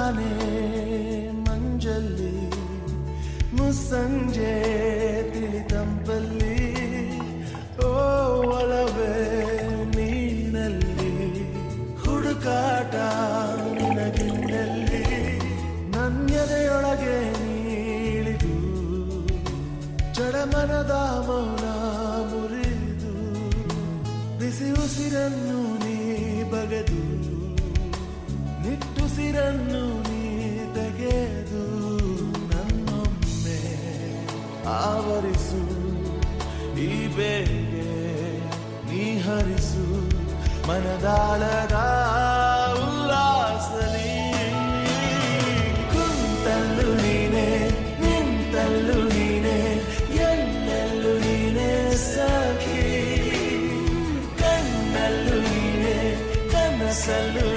ತಾನೆ ಮಂಜಲ್ಲಿ ಮುಸ್ಸಂಜೆ ತಿಳಿತಂಪಲ್ಲಿ ಓ ಒಲವೇ ನೀನಲ್ಲಿ ಹುಡುಕಾಟ ನಿನಗಿನ್ನಲ್ಲಿ ನನ್ಯದೆಯೊಳಗೆ ನೀಳಿದು ಜಡಮನದ ಮೌನ ಮುರಿದು ಬಿಸಿ ಉಸಿರನ್ನು ನೀ ಬಗೆದು ನಿಟ್ಟುಸಿರನ್ನು ನೀ ತೆಗೆದು ನನ್ನೊಮ್ಮೆ ಆವರಿಸು ಈ ಬೇಗೆ ನೀ ಹರಿಸು ಮನದಾಳದ ಉಲ್ಲಾಸಲಿ ಕುಂತಲ್ಲು ನೀನೆ ನಿಂತಲ್ಲು ನೀನೆ ಎಲ್ಲೆಲ್ಲೂ ನೀನೆ ಸಖಿ ಕಣ್ಣಲ್ಲೂ ನೀನೆ ಕನಸಲ್ಲೂ